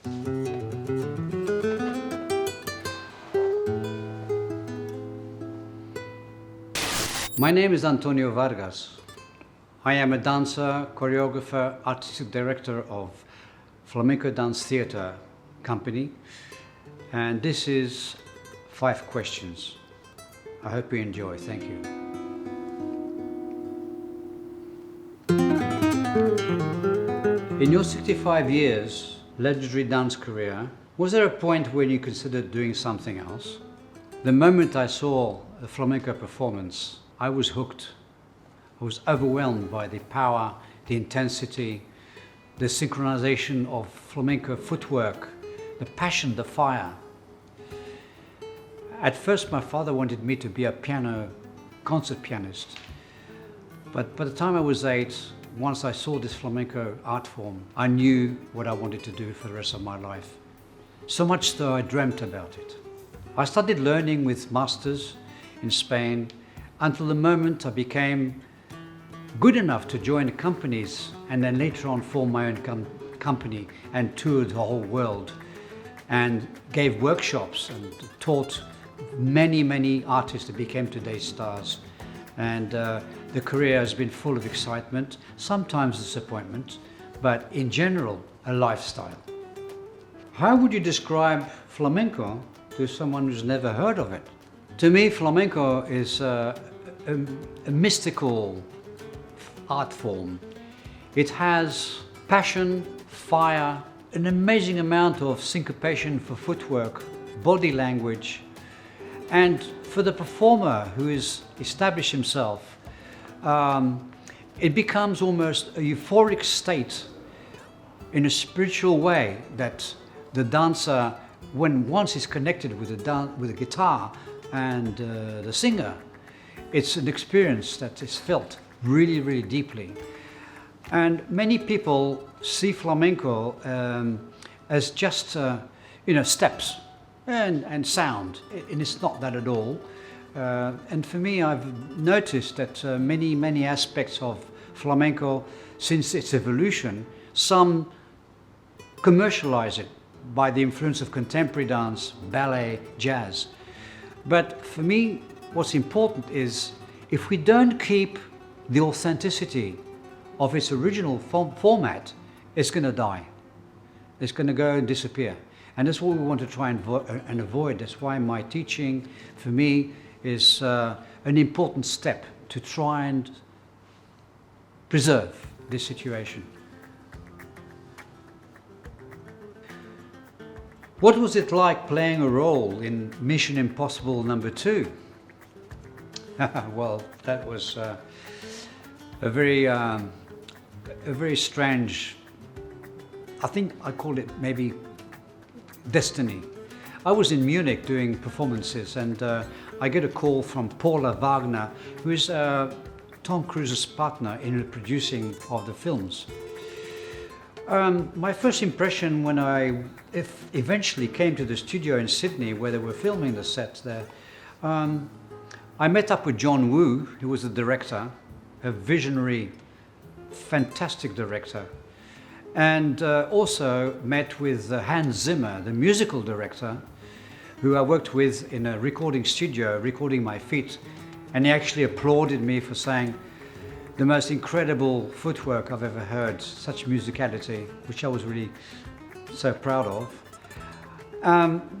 My name is Antonio Vargas. I am a dancer, choreographer, artistic director of Flamenco Dance Theatre Company, and this is 5 questions. I hope you enjoy. Thank you. In your 65 years legendary dance career, was there a point when you considered doing something else? The moment I saw a flamenco performance, I was hooked. I was overwhelmed by the power, the intensity, the synchronization of flamenco footwork, the passion, the fire. At first, my father wanted me to be a concert pianist. But by the time I was 8, once I saw this flamenco art form, I knew what I wanted to do for the rest of my life. So much so I dreamt about it. I started learning with masters in Spain until the moment I became good enough to join companies and then later on form my own company and toured the whole world and gave workshops and taught many artists that became today's stars. And the career has been full of excitement, sometimes disappointment, but in general, a lifestyle. How would you describe flamenco to someone who's never heard of it? To me, flamenco is a mystical art form. It has passion, fire, an amazing amount of syncopation for footwork, body language, and for the performer who is established himself, it becomes almost a euphoric state in a spiritual way that the dancer, when once is connected with the guitar and the singer, it's an experience that is felt really deeply. And many people see flamenco as just steps and sound, and it's not that at all. And for me, I've noticed that many aspects of flamenco, since its evolution, some commercialize it by the influence of contemporary dance, ballet, jazz. But for me, what's important is if we don't keep the authenticity of its original format, it's going to die. It's going to go and disappear. And that's what we want to try and avoid. That's why my teaching, for me, is an important step to try and preserve this situation. What was it like playing a role in Mission Impossible #2? Well, that was a very strange, I think I called it maybe destiny. I was in Munich doing performances and I get a call from Paula Wagner, who is Tom Cruise's partner in the producing of the films. My first impression when I eventually came to the studio in Sydney where they were filming the set there, I met up with John Woo, who was the director, a visionary, fantastic director, and also met with Hans Zimmer, the musical director, who I worked with in a recording studio, recording my feet, and he actually applauded me for saying, the most incredible footwork I've ever heard, such musicality, which I was really so proud of.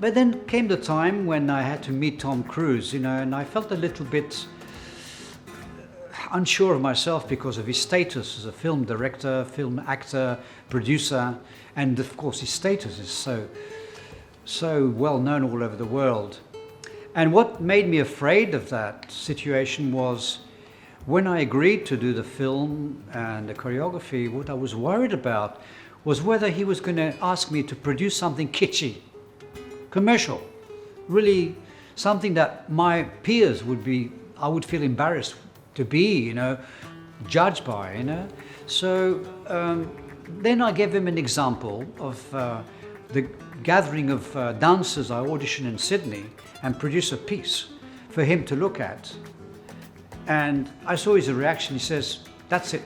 But then came the time when I had to meet Tom Cruise, and I felt a little bit unsure of myself because of his status as a film director, film actor, producer, and of course his status is so well known all over the world. And what made me afraid of that situation was when I agreed to do the film and the choreography, what I was worried about was whether he was going to ask me to produce something kitschy, commercial, really something that my peers I would feel embarrassed to be, judged by, So then I gave him an example of the gathering of dancers I auditioned in Sydney and produced a piece for him to look at. And I saw his reaction. He says, "That's it.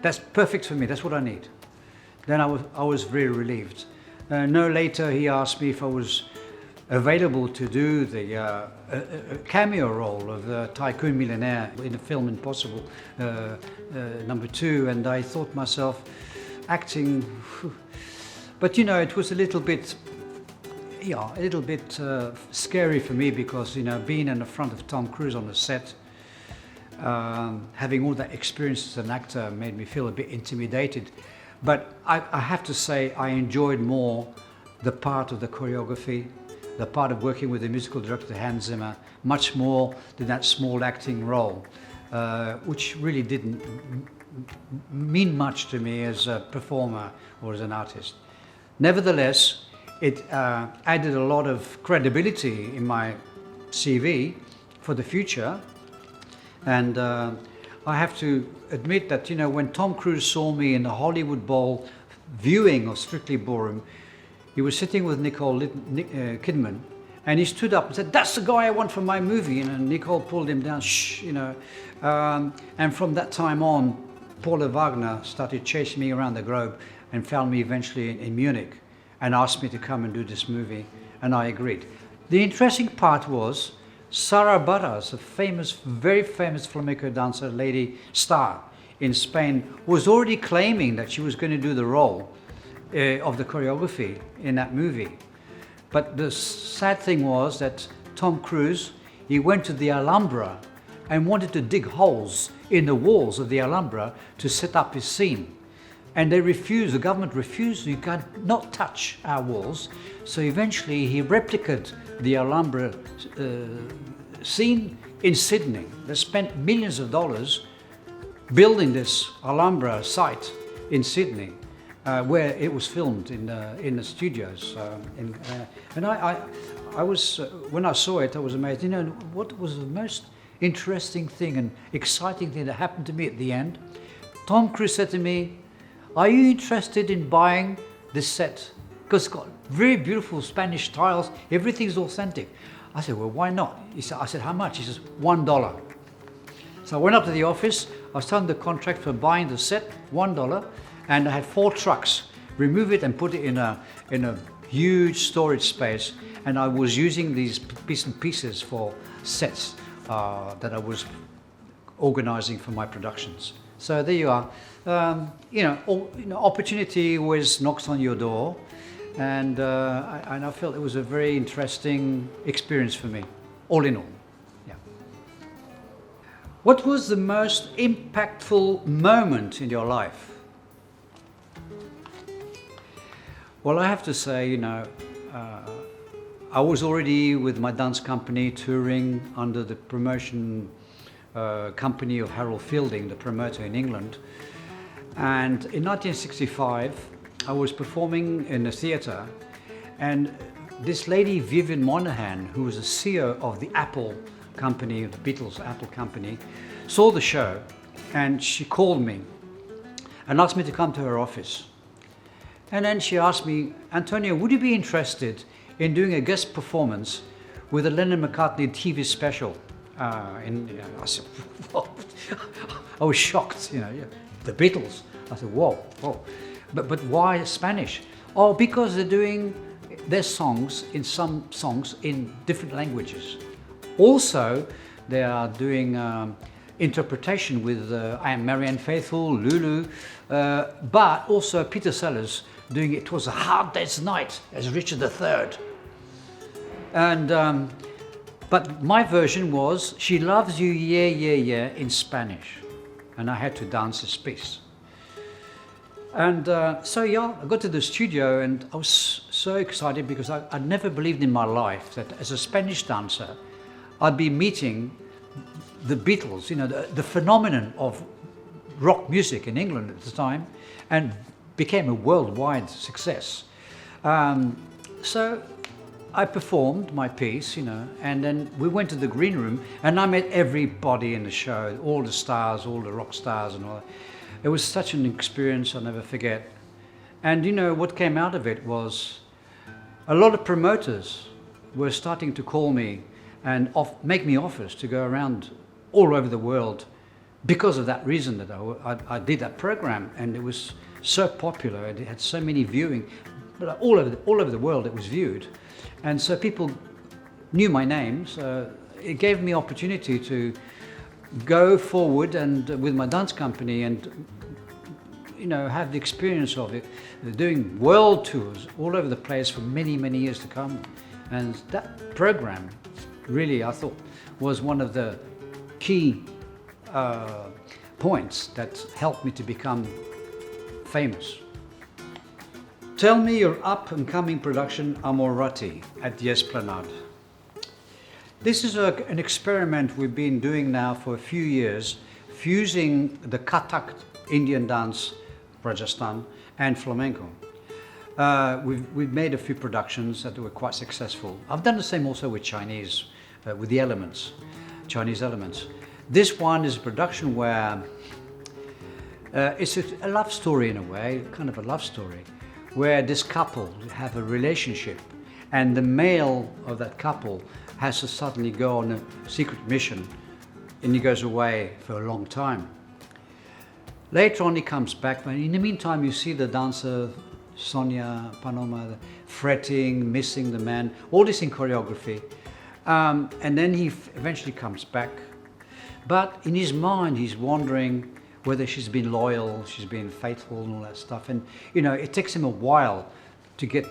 That's perfect for me. That's what I need." then I was very relieved. No later he asked me if I was available to do the a cameo role of the tycoon millionaire in the film Impossible #2, and I thought myself, acting, but you know, it was a little bit scary for me, because, you know, being in the front of Tom Cruise on the set, having all that experience as an actor made me feel a bit intimidated. But I have to say I enjoyed more the part of the choreography, the part of working with the musical director Hans Zimmer, much more than that small acting role, which really didn't mean much to me as a performer or as an artist. Nevertheless, it added a lot of credibility in my CV for the future. And I have to admit that, you know, when Tom Cruise saw me in the Hollywood Bowl viewing of Strictly Ballroom, he was sitting with Nicole Kidman, and he stood up and said, "That's the guy I want for my movie." And Nicole pulled him down, shh, you know. And from that time on, Paula Wagner started chasing me around the globe and found me eventually in Munich and asked me to come and do this movie, and I agreed. The interesting part was, Sara Barras, a famous, very famous flamenco dancer, lady star in Spain, was already claiming that she was going to do the role of the choreography in that movie. But the sad thing was that Tom Cruise, he went to the Alhambra and wanted to dig holes in the walls of the Alhambra to set up his scene. And they refused, the government refused, you cannot touch our walls. So eventually he replicated the Alhambra scene in Sydney. They spent millions of dollars building this Alhambra site in Sydney, where it was filmed in the studios. And I was, when I saw it, I was amazed. You know, what was the most interesting thing and exciting thing that happened to me at the end? Tom Cruise said to me, "Are you interested in buying this set? Because it's got very beautiful Spanish tiles, everything's authentic." I said, "Well, why not?" I said, "How much?" He says, $1. So I went up to the office, I signed the contract for buying the set, $1, and I had 4 trucks, remove it and put it in a huge storage space, and I was using these bits and pieces for sets that I was organizing for my productions. So there you are. Opportunity always knocks on your door, and I felt it was a very interesting experience for me, all in all. Yeah. What was the most impactful moment in your life? Well, I have to say, you know, I was already with my dance company touring under the promotion company of Harold Fielding, the promoter in England. And in 1965, I was performing in a theatre, and this lady, Vivian Monahan, who was the CEO of the Apple company, the Beatles Apple company, saw the show, and she called me and asked me to come to her office. And then she asked me, "Antonio, would you be interested in doing a guest performance with a Lennon-McCartney TV special?" I said, "Whoa." I was shocked, you know, the Beatles. I said, whoa. But why Spanish? Oh, because they're doing their songs, some songs in different languages. Also, they are doing interpretation with I Am Marianne Faithfull, Lulu, but also Peter Sellers doing It Was a Hard Day's Night as Richard III. And but my version was She Loves You, Yeah, Yeah, Yeah in Spanish. And I had to dance this piece. And so yeah, I got to the studio and I was so excited because I'd never believed in my life that as a Spanish dancer, I'd be meeting the Beatles, you know, the phenomenon of rock music in England at the time, and became a worldwide success. So I performed my piece, you know, and then we went to the green room and I met everybody in the show, all the stars, all the rock stars and all that. It was such an experience I'll never forget. And you know, what came out of it was a lot of promoters were starting to call me and make me offers to go around all over the world because of that reason that I did that program, and it was so popular, it had so many viewing, but all over the world it was viewed. And so people knew my name, so it gave me opportunity to go forward and with my dance company and have the experience of it, doing world tours all over the place for many, many years to come. And that program really, I thought, was one of the key points that helped me to become famous. Tell me your up-and-coming production Amorati at the Esplanade. This is an experiment we've been doing now for a few years, fusing the Kathak Indian dance, Rajasthan, and flamenco. We've made a few productions that were quite successful. I've done the same also with Chinese, with the elements, Chinese elements. This one is a production where it's a love story in a way, kind of a love story, where this couple have a relationship and the male of that couple has to suddenly go on a secret mission and he goes away for a long time. Later on he comes back, but in the meantime you see the dancer Sonia, Panoma, fretting, missing the man, all this in choreography. And then he eventually comes back. But in his mind he's wondering whether she's been loyal, she's been faithful and all that stuff. And it takes him a while to get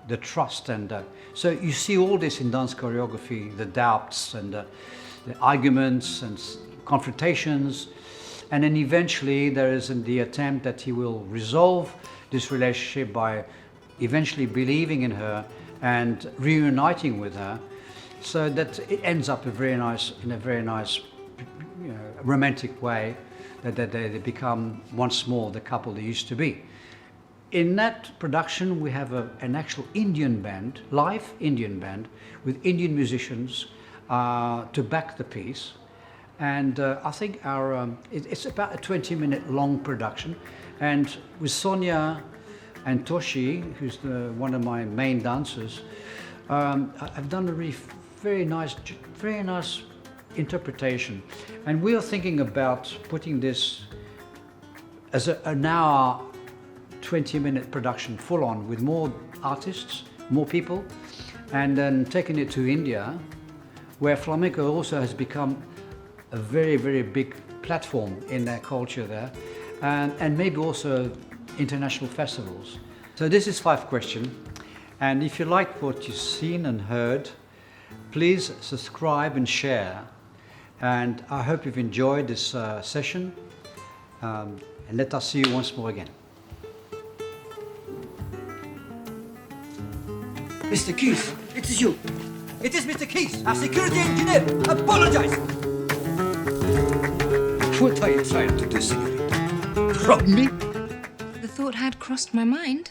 the trust. And so you see all this in dance choreography, the doubts and the arguments and confrontations. And then eventually there is the attempt that he will resolve this relationship by eventually believing in her and reuniting with her, so that it ends up in a very nice romantic way, that they become once more the couple they used to be. In that production we have an actual Indian band, live Indian band, with Indian musicians to back the piece. And I think it's about a 20-minute long production. And with Sonia and Toshi, who's one of my main dancers, I've done a really very nice interpretation. And we are thinking about putting this as an hour, 20-minute production full on with more artists, more people, and then taking it to India, where flamenco also has become a very, very big platform in their culture there, and maybe also international festivals. So this is 5 questions, and if you like what you've seen and heard, please subscribe and share. And I hope you've enjoyed this session, and let us see you once more again. Mr. Keith, it is you. It is Mr. Keith, our security engineer. Apologize. What are you trying to do, senorita? Rob me? The thought had crossed my mind.